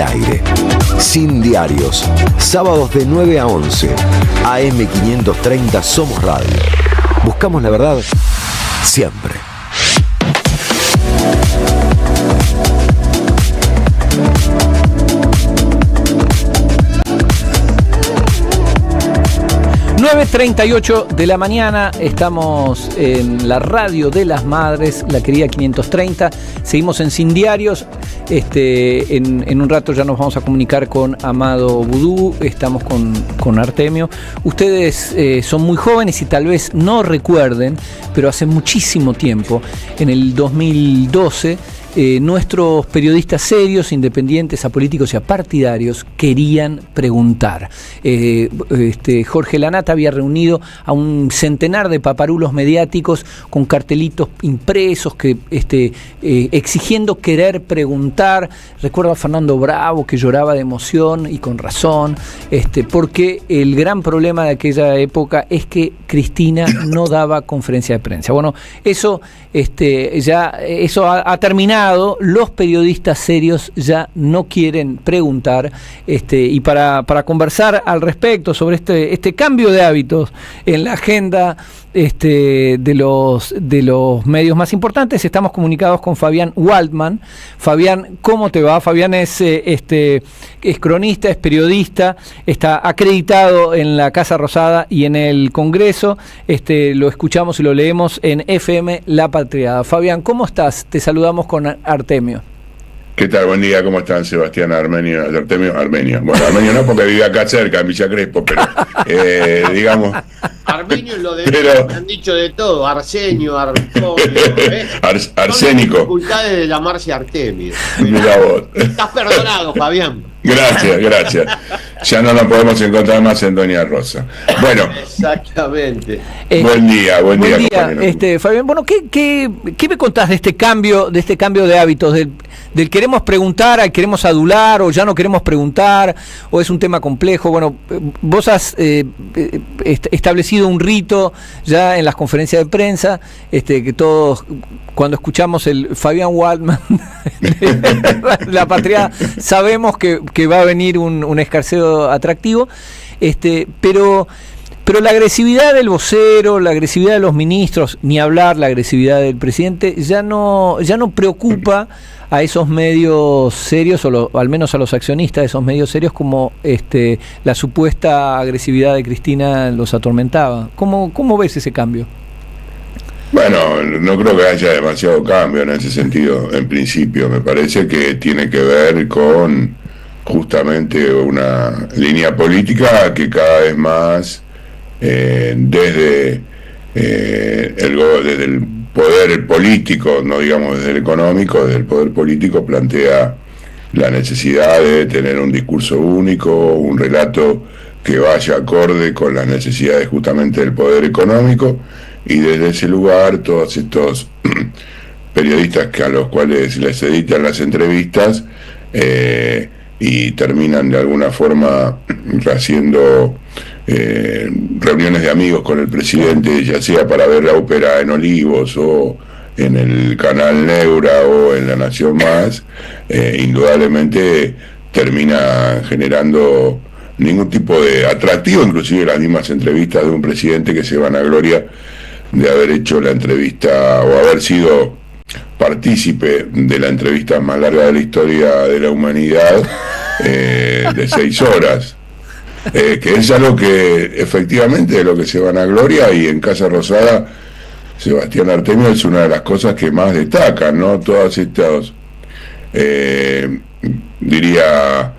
Aire. Sin diarios. Sábados de 9 a 11. AM 530 Somos Radio. Buscamos la verdad siempre. ...9:38 de la mañana... ...estamos en la radio de las madres... ...la querida 530... ...seguimos en Sin Diarios... En un rato ya nos vamos a comunicar con Amado Vudú... ...estamos con Artemio... ...ustedes son muy jóvenes y tal vez no recuerden... ...pero hace muchísimo tiempo... ...en el 2012... nuestros periodistas serios, independientes, apolíticos y apartidarios querían preguntar. Jorge Lanata había reunido a un centenar de paparulos mediáticos con cartelitos impresos que exigiendo querer preguntar. Recuerdo a Fernando Bravo que lloraba de emoción y con razón, porque el gran problema de aquella época es que Cristina no daba conferencia de prensa. Bueno, eso ha terminado. Los periodistas serios ya no quieren preguntar, y para conversar al respecto sobre este cambio de hábitos en la agenda de los medios más importantes, estamos comunicados con Fabián Waldman. Fabián, ¿cómo te va? Fabián es cronista, es periodista, está acreditado en la Casa Rosada y en el Congreso. Lo escuchamos y lo leemos en FM La Patriada. Fabián, ¿cómo estás? Te saludamos con Artemio. ¿Qué tal? Buen día, ¿cómo están? Sebastián Armenio, Armenio. Bueno, Armenio no, porque vive acá cerca, en Villa Crespo, pero digamos... Armenio es lo de pero... me han dicho de todo, Arsenio, Artonio, Arsénico. Son dificultades de llamarse Artemio. Mira vos. Estás perdonado, Fabián. Gracias. Ya no nos podemos encontrar más en Doña Rosa. Bueno. Exactamente. Buen día. Fabián, bueno, ¿qué me contás de este cambio de hábitos, del queremos preguntar al queremos adular, o ya no queremos preguntar, o es un tema complejo? Bueno, vos has establecido un rito ya en las conferencias de prensa, que todos, cuando escuchamos el Fabián Waldman La Patria, sabemos que va a venir un escarceo atractivo, pero la agresividad del vocero, la agresividad de los ministros, ni hablar la agresividad del presidente, ya no preocupa a esos medios serios, o al menos a los accionistas de esos medios serios, como la supuesta agresividad de Cristina los atormentaba. ¿Cómo ves ese cambio? Bueno, no creo que haya demasiado cambio en ese sentido, en principio. Me parece que tiene que ver con justamente una línea política que cada vez más, desde el poder político, no digamos desde el económico, desde el poder político, plantea la necesidad de tener un discurso único, un relato que vaya acorde con las necesidades justamente del poder económico, y desde ese lugar todos estos periodistas a los cuales les editan las entrevistas y terminan de alguna forma haciendo reuniones de amigos con el presidente, ya sea para ver la ópera en Olivos o en el canal Neura o en La Nación Más, indudablemente termina generando ningún tipo de atractivo, inclusive las mismas entrevistas de un presidente que se vanagloria de haber hecho la entrevista o haber sido partícipe de la entrevista más larga de la historia de la humanidad, de 6 horas, que es algo que efectivamente de lo que se vanagloria, y en Casa Rosada Sebastián Artemio es una de las cosas que más destacan, ¿no? Todas estas, diría,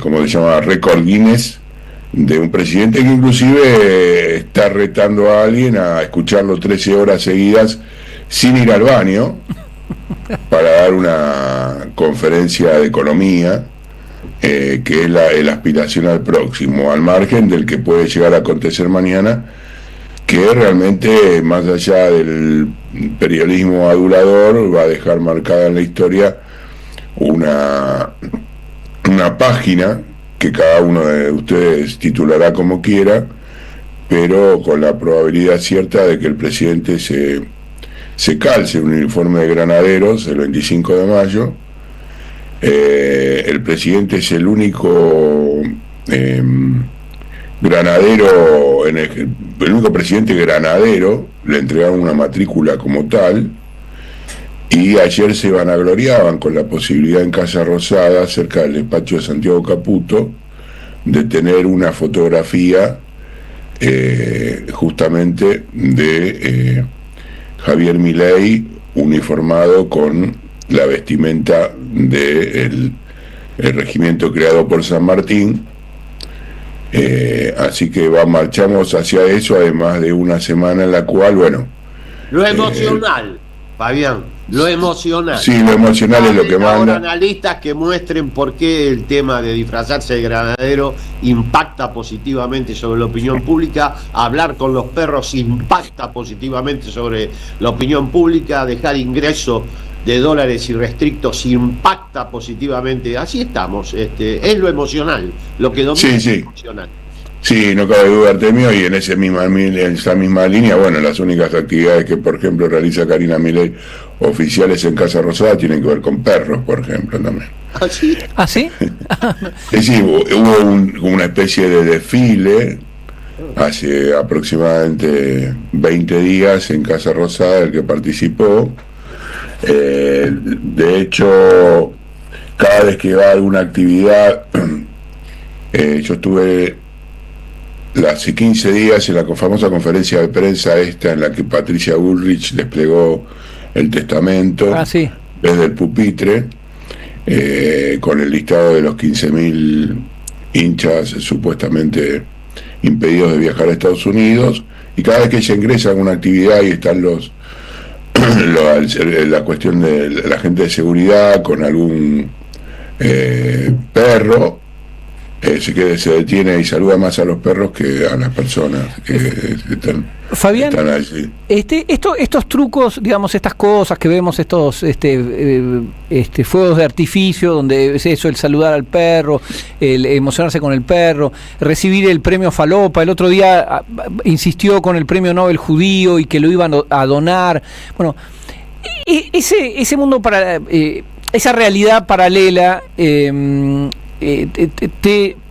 como se llama, récord Guinness de un presidente que inclusive está retando a alguien a escucharlo 13 horas seguidas sin ir al baño para dar una conferencia de economía, que es el aspiración al próximo, al margen del que puede llegar a acontecer mañana, que realmente, más allá del periodismo adulador, va a dejar marcada en la historia una página que cada uno de ustedes titulará como quiera, pero con la probabilidad cierta de que el presidente se calce un uniforme de granaderos el 25 de mayo el presidente es el único granadero, el único presidente granadero, le entregaron una matrícula como tal, y ayer se vanagloriaban con la posibilidad en Casa Rosada, cerca del despacho de Santiago Caputo, de tener una fotografía justamente de Javier Milei uniformado con la vestimenta del regimiento creado por San Martín. Así que marchamos hacia eso, además de una semana en la cual, bueno... Lo emocional, Fabián, lo emocional. Sí, lo emocional es lo que manda. Ahora analistas que muestren por qué el tema de disfrazarse de granadero impacta positivamente sobre la opinión pública, hablar con los perros impacta positivamente sobre la opinión pública, dejar ingreso de dólares irrestrictos impacta positivamente. Así estamos, es lo emocional, lo que domina es lo emocional. Sí, no cabe duda, Artemio, y en esa misma línea, bueno, las únicas actividades que, por ejemplo, realiza Karina Milei oficiales en Casa Rosada tienen que ver con perros, por ejemplo, también. ¿Ah, sí? ¿Ah, sí? Sí, hubo una especie de desfile hace aproximadamente 20 días en Casa Rosada, el que participó. De hecho, cada vez que va a alguna actividad, yo estuve hace 15 días en la famosa conferencia de prensa esta en la que Patricia Bullrich desplegó el testamento desde el pupitre, con el listado de los 15.000 hinchas supuestamente impedidos de viajar a Estados Unidos, y cada vez que ella ingresa a una actividad y están la cuestión de la gente de seguridad con algún perro, se detiene y saluda más a los perros que a las personas que Fabián, están allí. Estos trucos, digamos, estas cosas que vemos, estos fuegos de artificio, donde es eso, el saludar al perro, el emocionarse con el perro, recibir el premio Falopa, el otro día insistió con el premio Nobel judío y que lo iban a donar. Bueno, ese mundo esa realidad paralela,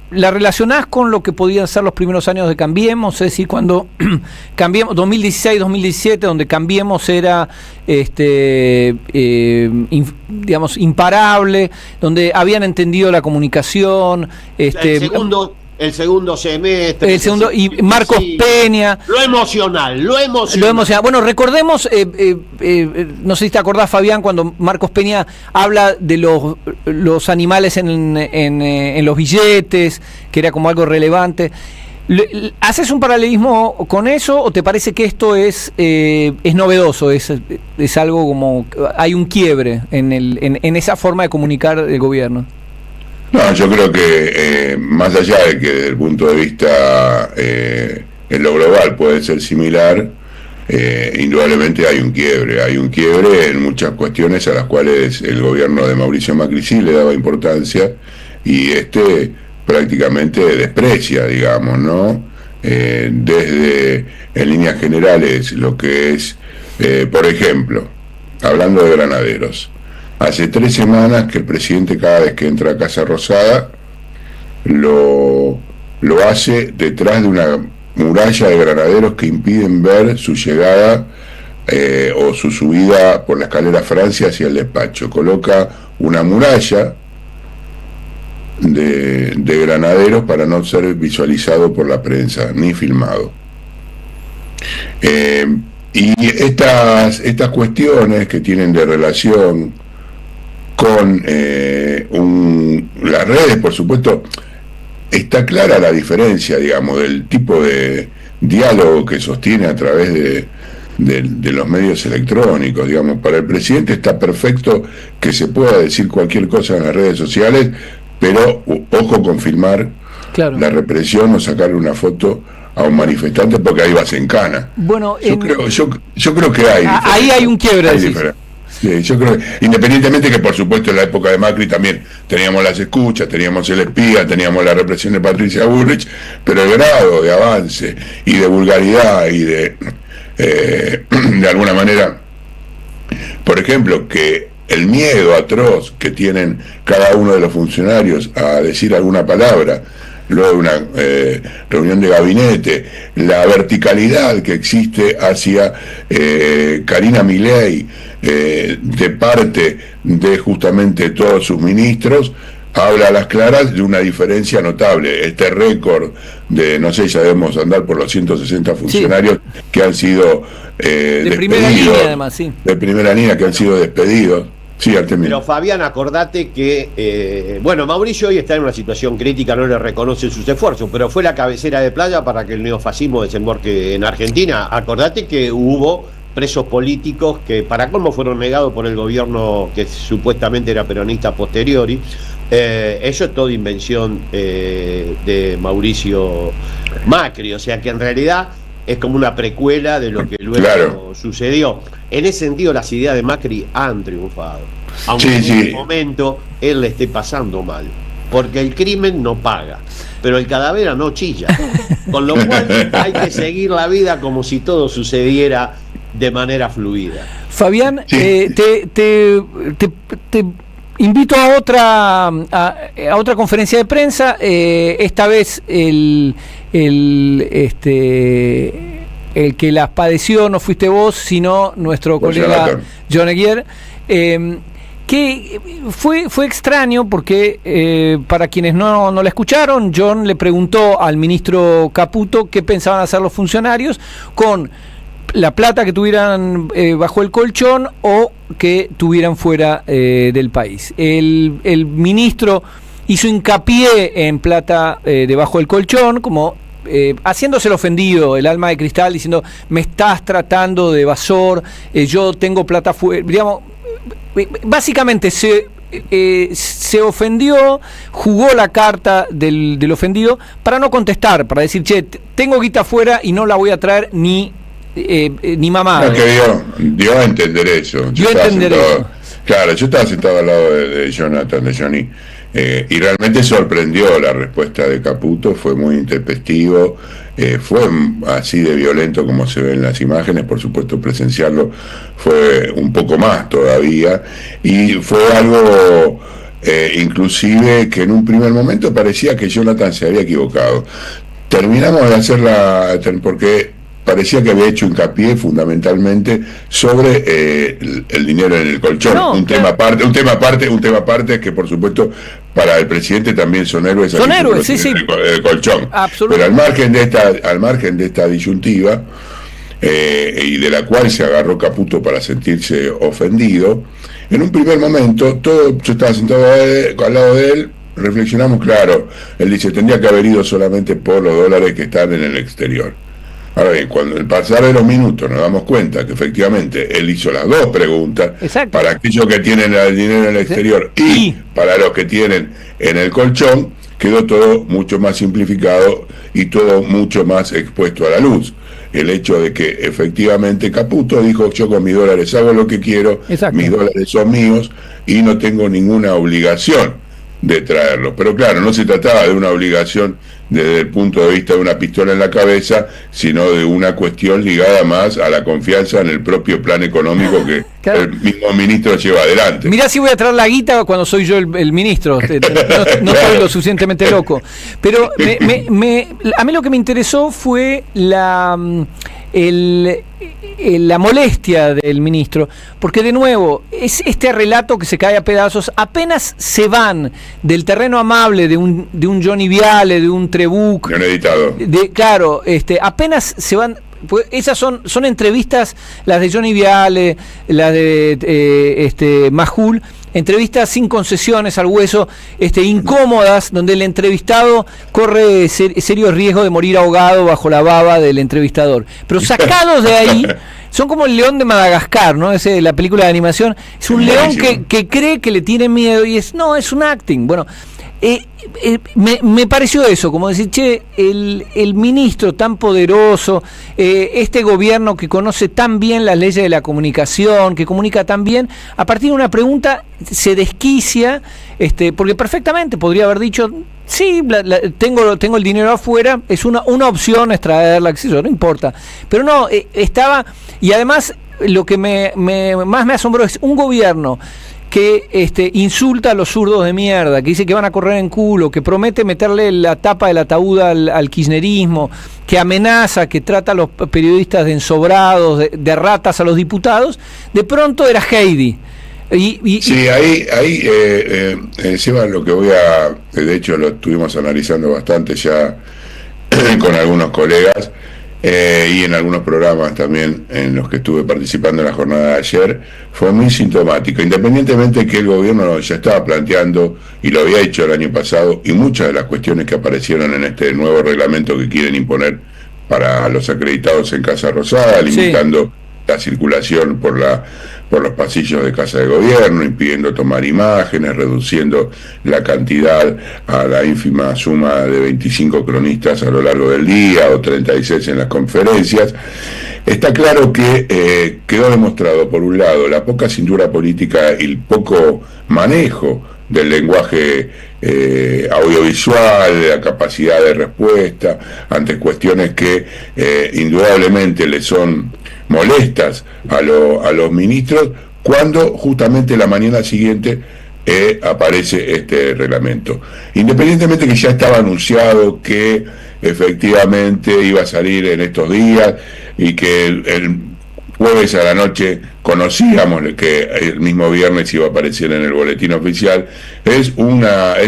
¿la relacionás con lo que podían ser los primeros años de Cambiemos? Es decir, cuando Cambiemos, 2016-2017, donde Cambiemos era, digamos, imparable, donde habían entendido la comunicación. El segundo semestre. Y Marcos Peña. Lo emocional. Bueno, recordemos, no sé si te acordás, Fabián, cuando Marcos Peña habla de los animales en los billetes, que era como algo relevante. ¿Haces un paralelismo con eso o te parece que esto es novedoso? Es algo como... hay un quiebre en esa forma de comunicar el gobierno. No, yo creo que más allá de que desde el punto de vista en lo global puede ser similar, indudablemente hay un quiebre en muchas cuestiones a las cuales el gobierno de Mauricio Macri sí le daba importancia y prácticamente desprecia, digamos, ¿no? Desde, en líneas generales, lo que es, por ejemplo, hablando de granaderos, hace 3 semanas que el presidente, cada vez que entra a Casa Rosada, lo hace detrás de una muralla de granaderos que impiden ver su llegada o su subida por la escalera Francia hacia el despacho. Coloca una muralla de granaderos para no ser visualizado por la prensa, ni filmado. Y estas cuestiones que tienen de relación con las redes, por supuesto, está clara la diferencia, digamos, del tipo de diálogo que sostiene a través de los medios electrónicos. Digamos, para el presidente está perfecto que se pueda decir cualquier cosa en las redes sociales, pero ojo con filmar la represión o sacarle una foto a un manifestante, porque ahí vas en cana. Bueno, yo creo que hay ahí hay un quiebre. Sí, yo creo que, independientemente que por supuesto en la época de Macri también teníamos las escuchas, teníamos el espía, teníamos la represión de Patricia Bullrich, pero el grado de avance y de vulgaridad y de alguna manera, por ejemplo, que el miedo atroz que tienen cada uno de los funcionarios a decir alguna palabra, luego de una reunión de gabinete, la verticalidad que existe hacia Karina Milei de parte de justamente todos sus ministros, habla a las claras de una diferencia notable. Este récord de, no sé, ya debemos andar por los 160 funcionarios que han sido de primera línea, además, sí. De primera línea que han sido despedidos. Sí, pero Fabián, acordate que, Mauricio hoy está en una situación crítica, no le reconocen sus esfuerzos, pero fue la cabecera de playa para que el neofascismo desembarque en Argentina. Acordate que hubo presos políticos que para colmo fueron negados por el gobierno que supuestamente era peronista a posteriori. Eso es toda invención de Mauricio Macri, o sea que en realidad es como una precuela de lo que luego sucedió. En ese sentido, las ideas de Macri han triunfado, aunque en un momento él le esté pasando mal, porque el crimen no paga, pero el cadáver no chilla, con lo cual hay que seguir la vida como si todo sucediera de manera fluida. Fabián, te invito a otra conferencia de prensa, esta vez el que las padeció no fuiste vos, sino nuestro colega John Eguier, que fue extraño porque para quienes no la escucharon, John le preguntó al ministro Caputo qué pensaban hacer los funcionarios con la plata que tuvieran bajo el colchón o que tuvieran fuera del país. El ministro hizo hincapié en plata debajo del colchón, como haciéndose el ofendido, el alma de cristal, diciendo: me estás tratando de evasor, yo tengo plata fuera. Digamos, básicamente se ofendió, jugó la carta del ofendido para no contestar, para decir: che, tengo guita afuera y no la voy a traer ni mamá. No, que dio a entender eso. Claro, yo estaba sentado al lado de Jonathan, de Johnny, y realmente sorprendió la respuesta de Caputo, fue muy intempestivo, fue así de violento como se ve en las imágenes, por supuesto presenciarlo fue un poco más todavía, y fue algo inclusive que en un primer momento parecía que Jonathan se había equivocado. Terminamos de hacerla porque parecía que había hecho hincapié fundamentalmente sobre el dinero en el colchón. Un tema aparte que por supuesto para el presidente también son héroes. Son héroes, sí. El colchón. Pero al margen de esta disyuntiva, y de la cual se agarró Caputo para sentirse ofendido, en un primer momento, yo estaba sentado al lado de él, reflexionamos, claro, él dice: tendría que haber ido solamente por los dólares que están en el exterior. Ahora bien, cuando al pasar de los minutos nos damos cuenta que efectivamente él hizo las dos preguntas. Exacto. Para aquellos que tienen el dinero en el exterior y para los que tienen en el colchón, quedó todo mucho más simplificado y todo mucho más expuesto a la luz. El hecho de que efectivamente Caputo dijo: yo con mis dólares hago lo que quiero, mis dólares son míos y no tengo ninguna obligación de traerlos. Pero claro, no se trataba de una obligación desde el punto de vista de una pistola en la cabeza, sino de una cuestión ligada más a la confianza en el propio plan económico que el mismo ministro lleva adelante. Mirá si voy a traer la guita cuando soy yo el ministro, no soy lo suficientemente loco. Pero a mí lo que me interesó fue la molestia del ministro, porque de nuevo es este relato que se cae a pedazos. Apenas se van del terreno amable de un Johnny Viale, de un Trebuch, apenas se van. Pues esas son entrevistas, las de Johnny Viale, las de Majul, entrevistas sin concesiones al hueso, incómodas, donde el entrevistado corre serios riesgos de morir ahogado bajo la baba del entrevistador. Pero sacados de ahí, son como el león de Madagascar, ¿no? La película de animación, es un león que cree que le tiene miedo y es un acting. Bueno, me pareció eso, como decir: che, el ministro tan poderoso, este gobierno que conoce tan bien las leyes de la comunicación, que comunica tan bien, a partir de una pregunta se desquicia, porque perfectamente podría haber dicho: sí, tengo el dinero afuera, es una opción extraerla, no importa. Pero no, estaba, y además lo que más me asombró es un gobierno que insulta a los zurdos de mierda, que dice que van a correr en culo, que promete meterle la tapa del ataúd al kirchnerismo, que amenaza, que trata a los periodistas de ensobrados, de ratas a los diputados, de pronto era Heidi. Sí, ahí Seba, lo que de hecho lo estuvimos analizando bastante ya con algunos colegas, y en algunos programas también en los que estuve participando en la jornada de ayer, fue muy sintomático, independientemente de que el gobierno ya estaba planteando, y lo había hecho el año pasado, y muchas de las cuestiones que aparecieron en este nuevo reglamento que quieren imponer para los acreditados en Casa Rosada, limitando la circulación por los pasillos de Casa de Gobierno, impidiendo tomar imágenes, reduciendo la cantidad a la ínfima suma de 25 cronistas a lo largo del día o 36 en las conferencias. Está claro que quedó demostrado, por un lado, la poca cintura política y el poco manejo del lenguaje audiovisual, de la capacidad de respuesta ante cuestiones que indudablemente le son molestas a los ministros, cuando justamente la mañana siguiente aparece este reglamento. Independientemente que ya estaba anunciado que efectivamente iba a salir en estos días y que el jueves a la noche conocíamos que el mismo viernes iba a aparecer en el boletín oficial, es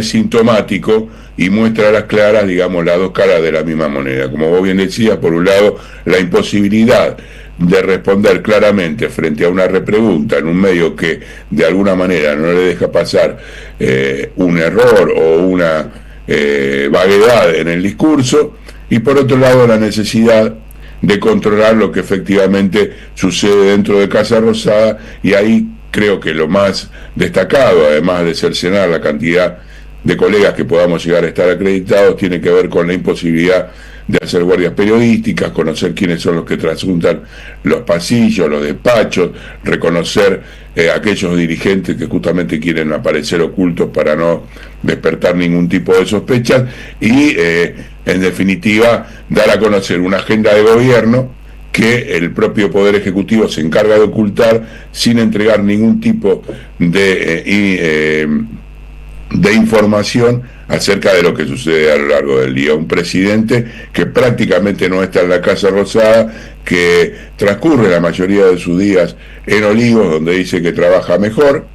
sintomático y muestra a las claras, digamos, las dos caras de la misma moneda. Como vos bien decías, por un lado, la imposibilidad de responder claramente frente a una repregunta en un medio que de alguna manera no le deja pasar un error o una vaguedad en el discurso, y por otro lado la necesidad de controlar lo que efectivamente sucede dentro de Casa Rosada, y ahí creo que lo más destacado, además de cercenar la cantidad de colegas que podamos llegar a estar acreditados, tiene que ver con la imposibilidad de hacer guardias periodísticas, conocer quiénes son los que trasuntan los pasillos, los despachos, reconocer aquellos dirigentes que justamente quieren aparecer ocultos para no despertar ningún tipo de sospechas, y en definitiva dar a conocer una agenda de gobierno que el propio Poder Ejecutivo se encarga de ocultar sin entregar ningún tipo de información acerca de lo que sucede a lo largo del día. Un presidente que prácticamente no está en la Casa Rosada, que transcurre la mayoría de sus días en Olivos, donde dice que trabaja mejor,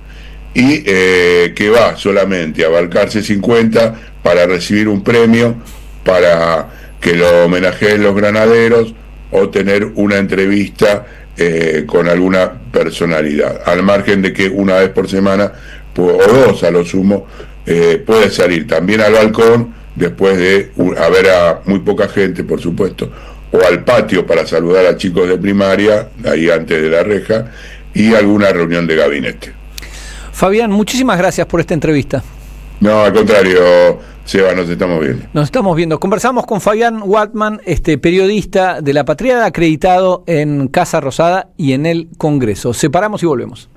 y que va solamente a Balcarce 50 para recibir un premio, para que lo homenajeen los granaderos, o tener una entrevista con alguna personalidad, al margen de que una vez por semana, o dos a lo sumo, puede salir también al balcón después de ver a muy poca gente, por supuesto, o al patio para saludar a chicos de primaria, ahí antes de la reja, y alguna reunión de gabinete. Fabián, muchísimas gracias por esta entrevista. No, al contrario, Seba, nos estamos viendo. Nos estamos viendo. Conversamos con Fabián Waldman, periodista de La Patriada, acreditado en Casa Rosada y en el Congreso. Separamos y volvemos.